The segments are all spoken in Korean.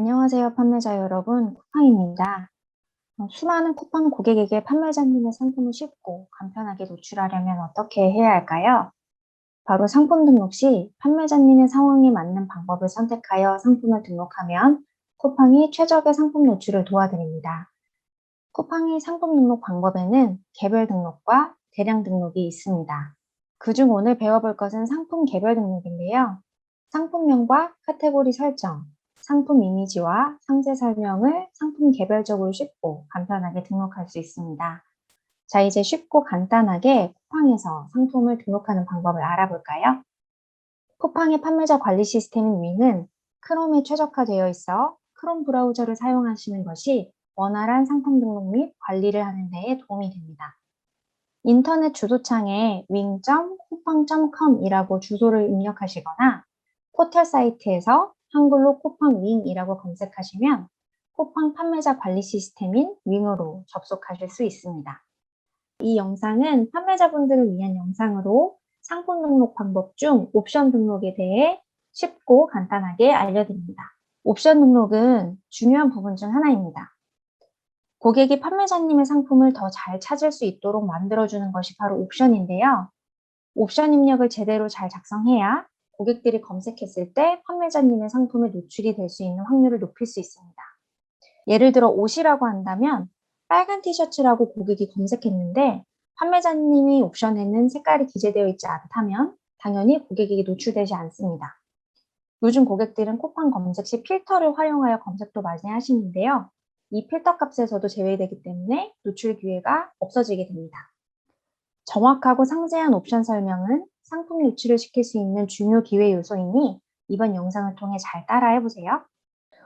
안녕하세요, 판매자 여러분. 쿠팡입니다. 수많은 쿠팡 고객에게 판매자님의 상품을 쉽고 간편하게 노출하려면 어떻게 해야 할까요? 바로 상품 등록 시 판매자님의 상황에 맞는 방법을 선택하여 상품을 등록하면 쿠팡이 최적의 상품 노출을 도와드립니다. 쿠팡의 상품 등록 방법에는 개별 등록과 대량 등록이 있습니다. 그중 오늘 배워볼 것은 상품 개별 등록인데요. 상품명과 카테고리 설정, 상품 이미지와 상세 설명을 상품 개별적으로 쉽고 간편하게 등록할 수 있습니다. 자, 이제 쉽고 간단하게 쿠팡에서 상품을 등록하는 방법을 알아볼까요? 쿠팡의 판매자 관리 시스템인 윙은 크롬에 최적화되어 있어 크롬 브라우저를 사용하시는 것이 원활한 상품 등록 및 관리를 하는 데에 도움이 됩니다. 인터넷 주소창에 wing.coupang.com이라고 주소를 입력하시거나 포털 사이트에서 한글로 쿠팡 윙이라고 검색하시면 쿠팡 판매자 관리 시스템인 윙으로 접속하실 수 있습니다. 이 영상은 판매자분들을 위한 영상으로 상품 등록 방법 중 옵션 등록에 대해 쉽고 간단하게 알려드립니다. 옵션 등록은 중요한 부분 중 하나입니다. 고객이 판매자님의 상품을 더 잘 찾을 수 있도록 만들어주는 것이 바로 옵션인데요. 옵션 입력을 제대로 잘 작성해야 고객들이 검색했을 때 판매자님의 상품에 노출이 될 수 있는 확률을 높일 수 있습니다. 예를 들어 옷이라고 한다면 빨간 티셔츠라고 고객이 검색했는데 판매자님이 옵션에는 색깔이 기재되어 있지 않다면 당연히 고객에게 노출되지 않습니다. 요즘 고객들은 쿠팡 검색 시 필터를 활용하여 검색도 많이 하시는데요. 이 필터 값에서도 제외되기 때문에 노출 기회가 없어지게 됩니다. 정확하고 상세한 옵션 설명은 상품 노출을 시킬 수 있는 중요 기회 요소이니 이번 영상을 통해 잘 따라해 보세요.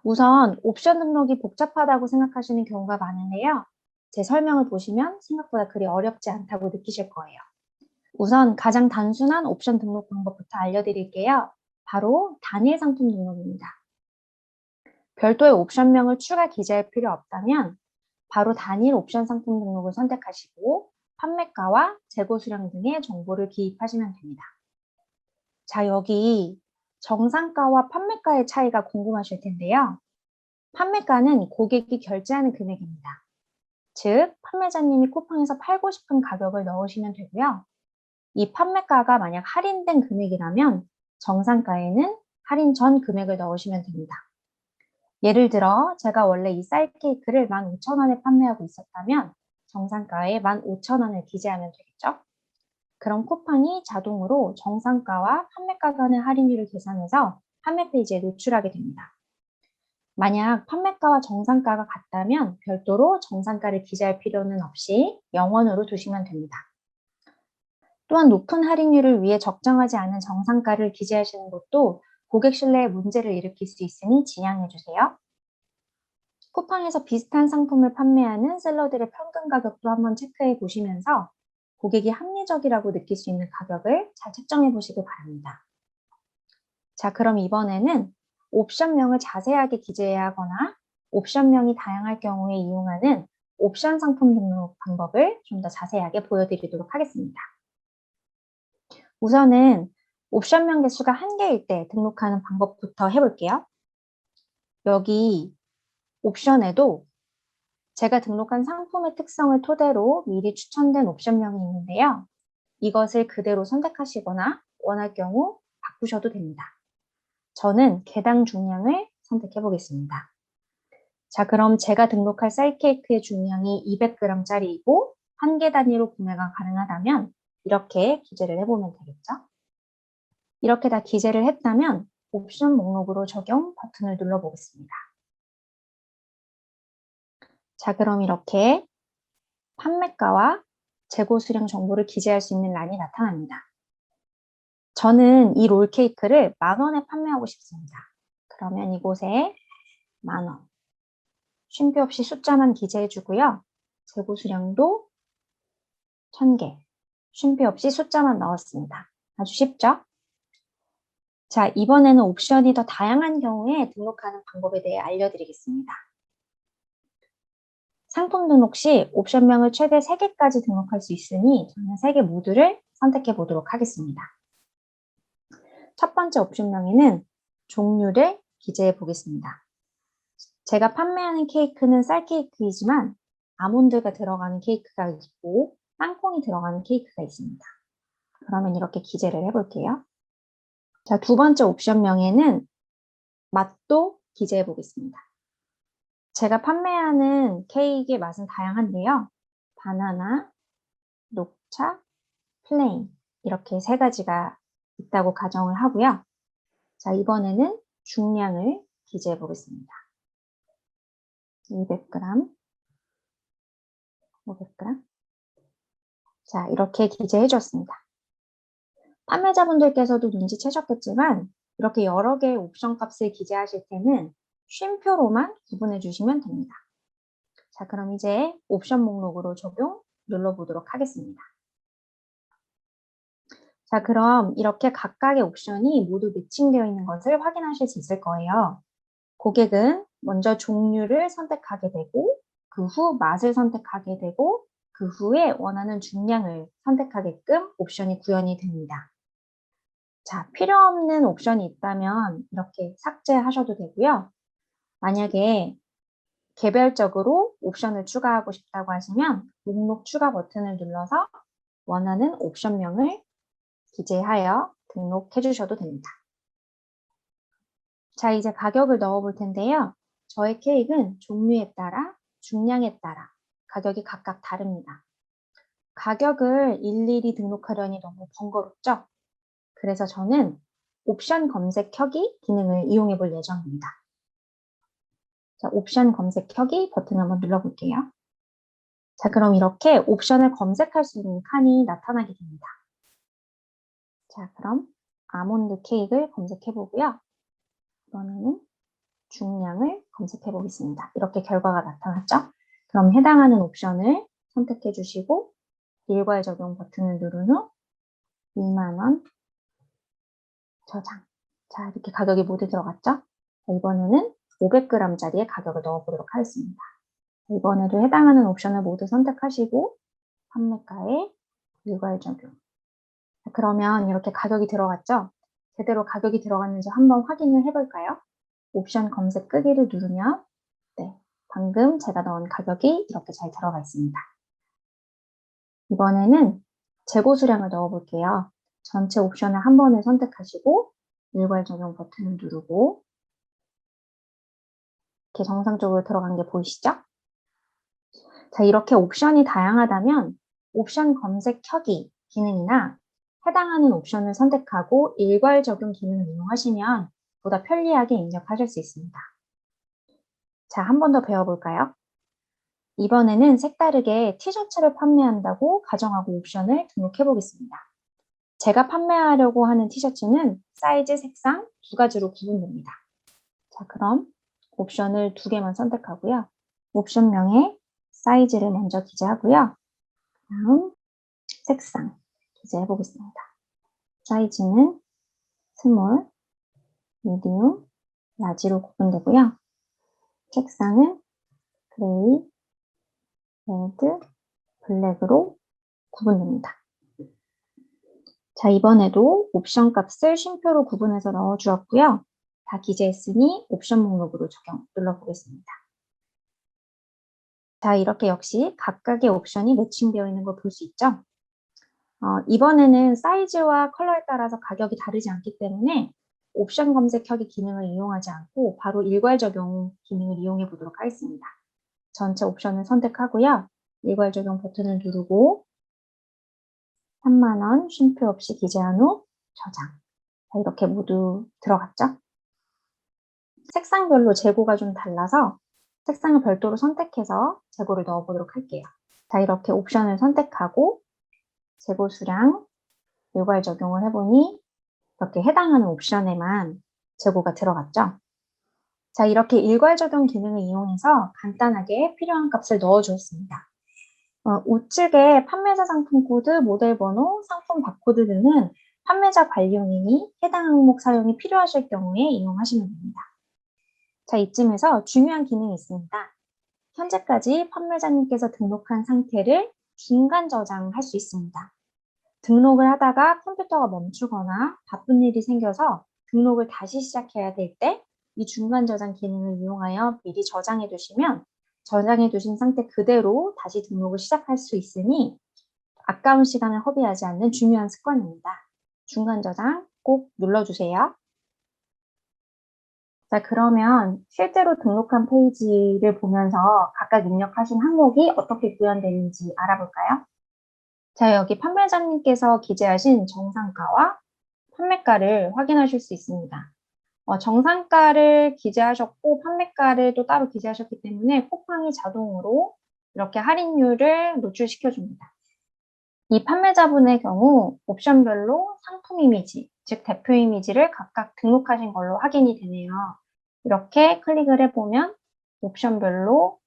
우선 옵션 등록이 복잡하다고 생각하시는 경우가 많은데요. 제 설명을 보시면 생각보다 그리 어렵지 않다고 느끼실 거예요. 우선 가장 단순한 옵션 등록 방법부터 알려드릴게요. 바로 단일 상품 등록입니다. 별도의 옵션명을 추가 기재할 필요 없다면 바로 단일 옵션 상품 등록을 선택하시고 판매가와 재고 수량 등의 정보를 기입하시면 됩니다. 자, 여기 정상가와 판매가의 차이가 궁금하실 텐데요. 판매가는 고객이 결제하는 금액입니다. 즉, 판매자님이 쿠팡에서 팔고 싶은 가격을 넣으시면 되고요. 이 판매가가 만약 할인된 금액이라면 정상가에는 할인 전 금액을 넣으시면 됩니다. 예를 들어 제가 원래 이 쌀 케이크를 15,000원에 판매하고 있었다면 정상가에 15,000원을 기재하면 되겠죠? 그럼 쿠팡이 자동으로 정상가와 판매가 간의 할인율을 계산해서 판매 페이지에 노출하게 됩니다. 만약 판매가와 정상가가 같다면 별도로 정상가를 기재할 필요는 없이 0원으로 두시면 됩니다. 또한 높은 할인율을 위해 적정하지 않은 정상가를 기재하시는 것도 고객 신뢰에 문제를 일으킬 수 있으니 지양해 주세요. 쿠팡에서 비슷한 상품을 판매하는 셀러들의 평균 가격도 한번 체크해 보시면서 고객이 합리적이라고 느낄 수 있는 가격을 잘 책정해 보시기 바랍니다. 자, 그럼 이번에는 옵션명을 자세하게 기재해야 하거나 옵션명이 다양할 경우에 이용하는 옵션 상품 등록 방법을 좀 더 자세하게 보여드리도록 하겠습니다. 우선은 옵션명 개수가 1개일 때 등록하는 방법부터 해볼게요. 여기 옵션에도 제가 등록한 상품의 특성을 토대로 미리 추천된 옵션명이 있는데요. 이것을 그대로 선택하시거나 원할 경우 바꾸셔도 됩니다. 저는 개당 중량을 선택해 보겠습니다. 자, 그럼 제가 등록할 쌀 케이크의 중량이 200g짜리이고 1개 단위로 구매가 가능하다면 이렇게 기재를 해보면 되겠죠? 이렇게 다 기재를 했다면 옵션 목록으로 적용 버튼을 눌러보겠습니다. 자, 그럼 이렇게 판매가와 재고 수량 정보를 기재할 수 있는 란이 나타납니다. 저는 이 롤케이크를 10,000원에 판매하고 싶습니다. 그러면 이곳에 10,000원. 쉼표 없이 숫자만 기재해 주고요. 재고 수량도 1,000개. 쉼표 없이 숫자만 넣었습니다. 아주 쉽죠? 자, 이번에는 옵션이 더 다양한 경우에 등록하는 방법에 대해 알려드리겠습니다. 상품 등록 시 옵션명을 최대 3개까지 등록할 수 있으니 저는 3개 모두를 선택해 보도록 하겠습니다. 첫 번째 옵션명에는 종류를 기재해 보겠습니다. 제가 판매하는 케이크는 쌀 케이크이지만 아몬드가 들어가는 케이크가 있고 땅콩이 들어가는 케이크가 있습니다. 그러면 이렇게 기재를 해볼게요. 자, 두 번째 옵션명에는 맛도 기재해 보겠습니다. 제가 판매하는 케이크의 맛은 다양한데요. 바나나, 녹차, 플레인 이렇게 세 가지가 있다고 가정을 하고요. 자, 이번에는 중량을 기재해 보겠습니다. 200g, 500g. 자, 이렇게 기재해 줬습니다. 판매자분들께서도 눈치채셨겠지만 이렇게 여러 개의 옵션 값을 기재하실 때는 쉼표로만 구분해 주시면 됩니다. 자, 그럼 이제 옵션 목록으로 적용 눌러보도록 하겠습니다. 자, 그럼 이렇게 각각의 옵션이 모두 매칭되어 있는 것을 확인하실 수 있을 거예요. 고객은 먼저 종류를 선택하게 되고 그 후 맛을 선택하게 되고 그 후에 원하는 중량을 선택하게끔 옵션이 구현이 됩니다. 자, 필요 없는 옵션이 있다면 이렇게 삭제하셔도 되고요. 만약에 개별적으로 옵션을 추가하고 싶다고 하시면 목록 추가 버튼을 눌러서 원하는 옵션명을 기재하여 등록해 주셔도 됩니다. 자, 이제 가격을 넣어 볼 텐데요. 저의 케이크는 종류에 따라, 중량에 따라 가격이 각각 다릅니다. 가격을 일일이 등록하려니 너무 번거롭죠? 그래서 저는 옵션 검색하기 기능을 이용해 볼 예정입니다. 자, 옵션 검색하기 버튼 한번 눌러볼게요. 자, 그럼 이렇게 옵션을 검색할 수 있는 칸이 나타나게 됩니다. 자, 그럼 아몬드 케이크를 검색해 보고요. 이번에는 중량을 검색해 보겠습니다. 이렇게 결과가 나타났죠? 그럼 해당하는 옵션을 선택해 주시고 일괄 적용 버튼을 누른 후 2만 원 저장. 자, 이렇게 가격이 모두 들어갔죠? 자, 이번에는 500g짜리의 가격을 넣어보도록 하겠습니다. 이번에도 해당하는 옵션을 모두 선택하시고 판매가에 일괄 적용. 자, 그러면 이렇게 가격이 들어갔죠? 제대로 가격이 들어갔는지 한번 확인을 해볼까요? 옵션 검색 끄기를 누르면 네, 방금 제가 넣은 가격이 이렇게 잘 들어가 있습니다. 이번에는 재고 수량을 넣어볼게요. 전체 옵션을 한 번에 선택하시고 일괄 적용 버튼을 누르고 이렇게 정상적으로 들어간 게 보이시죠? 자, 이렇게 옵션이 다양하다면 옵션 검색하기 기능이나 해당하는 옵션을 선택하고 일괄 적용 기능을 이용하시면 보다 편리하게 입력하실 수 있습니다. 자, 한 번 더 배워볼까요? 이번에는 색다르게 티셔츠를 판매한다고 가정하고 옵션을 등록해 보겠습니다. 제가 판매하려고 하는 티셔츠는 사이즈, 색상 두 가지로 구분됩니다. 자, 그럼 옵션을 두 개만 선택하고요. 옵션명에 사이즈를 먼저 기재하고요. 다음 색상 기재해 보겠습니다. 사이즈는 스몰, 미디움, 라지로 구분되고요. 색상은 그레이, 레드, 블랙으로 구분됩니다. 자, 이번에도 옵션 값을 쉼표로 구분해서 넣어주었고요. 다 기재했으니 옵션 목록으로 적용 눌러보겠습니다. 자, 이렇게 역시 각각의 옵션이 매칭되어 있는 걸 볼 수 있죠? 이번에는 사이즈와 컬러에 따라서 가격이 다르지 않기 때문에 옵션 검색하기 기능을 이용하지 않고 바로 일괄 적용 기능을 이용해 보도록 하겠습니다. 전체 옵션을 선택하고요. 일괄 적용 버튼을 누르고 3만 원 쉼표 없이 기재한 후 저장. 자, 이렇게 모두 들어갔죠? 색상별로 재고가 좀 달라서 색상을 별도로 선택해서 재고를 넣어보도록 할게요. 자, 이렇게 옵션을 선택하고 재고 수량 일괄 적용을 해보니 이렇게 해당하는 옵션에만 재고가 들어갔죠. 자, 이렇게 일괄 적용 기능을 이용해서 간단하게 필요한 값을 넣어주었습니다. 우측에 판매자 상품 코드, 모델 번호, 상품 바코드 등은 판매자 관리용이니 해당 항목 사용이 필요하실 경우에 이용하시면 됩니다. 자, 이쯤에서 중요한 기능이 있습니다. 현재까지 판매자님께서 등록한 상태를 중간 저장할 수 있습니다. 등록을 하다가 컴퓨터가 멈추거나 바쁜 일이 생겨서 등록을 다시 시작해야 될 때 이 중간 저장 기능을 이용하여 미리 저장해 두시면 저장해 두신 상태 그대로 다시 등록을 시작할 수 있으니 아까운 시간을 허비하지 않는 중요한 습관입니다. 중간 저장 꼭 눌러주세요. 자, 그러면 실제로 등록한 페이지를 보면서 각각 입력하신 항목이 어떻게 구현되는지 알아볼까요? 자, 여기 판매자님께서 기재하신 정상가와 판매가를 확인하실 수 있습니다. 정상가를 기재하셨고 판매가를 또 따로 기재하셨기 때문에 쿠팡이 자동으로 이렇게 할인율을 노출시켜 줍니다. 이 판매자분의 경우 옵션별로 상품 이미지, 즉 대표 이미지를 각각 등록하신 걸로 확인이 되네요. 이렇게 클릭을 해보면 옵션별로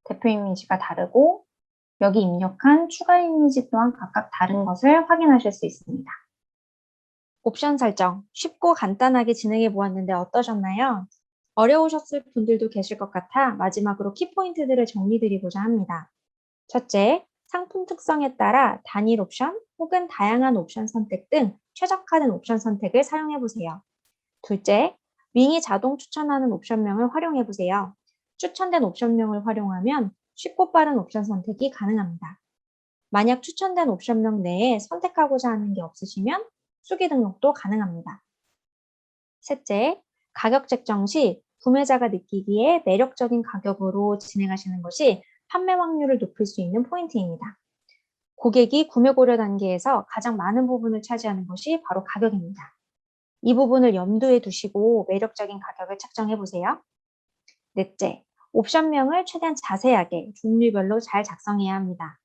대표 이미지가 다르고 여기 입력한 추가 이미지 또한 각각 다른 것을 확인하실 수 있습니다. 옵션 설정 쉽고 간단하게 진행해 보았는데 어떠셨나요? 어려우셨을 분들도 계실 것 같아 마지막으로 키포인트들을 정리드리고자 합니다. 첫째, 상품 특성에 따라 단일 옵션 혹은 다양한 옵션 선택 등 최적화된 옵션 선택을 사용해 보세요. 둘째, 윙이 자동 추천하는 옵션명을 활용해 보세요. 추천된 옵션명을 활용하면 쉽고 빠른 옵션 선택이 가능합니다. 만약 추천된 옵션명 내에 선택하고자 하는 게 없으시면 수기 등록도 가능합니다. 셋째, 가격 책정 시 구매자가 느끼기에 매력적인 가격으로 진행하시는 것이 판매 확률을 높일 수 있는 포인트입니다. 고객이 구매 고려 단계에서 가장 많은 부분을 차지하는 것이 바로 가격입니다. 이 부분을 염두에 두시고 매력적인 가격을 책정해 보세요. 넷째, 옵션명을 최대한 자세하게 종류별로 잘 작성해야 합니다.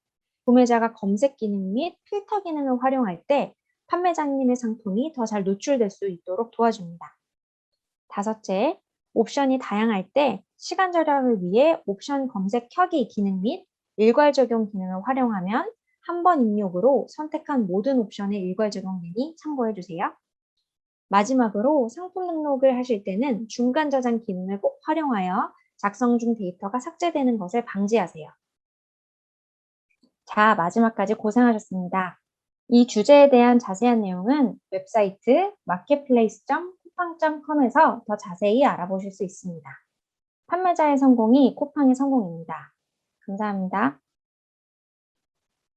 구매자가 검색 기능 및 필터 기능을 활용할 때 판매자님의 상품이 더 잘 노출될 수 있도록 도와줍니다. 다섯째, 옵션이 다양할 때 시간 절약을 위해 옵션 검색 켜기 기능 및 일괄 적용 기능을 활용하면 한 번 입력으로 선택한 모든 옵션에 일괄 적용되니 참고해 주세요. 마지막으로 상품 등록을 하실 때는 중간 저장 기능을 꼭 활용하여 작성 중 데이터가 삭제되는 것을 방지하세요. 자, 마지막까지 고생하셨습니다. 이 주제에 대한 자세한 내용은 웹사이트 marketplace.coupang.com에서 더 자세히 알아보실 수 있습니다. 판매자의 성공이 쿠팡의 성공입니다. 감사합니다.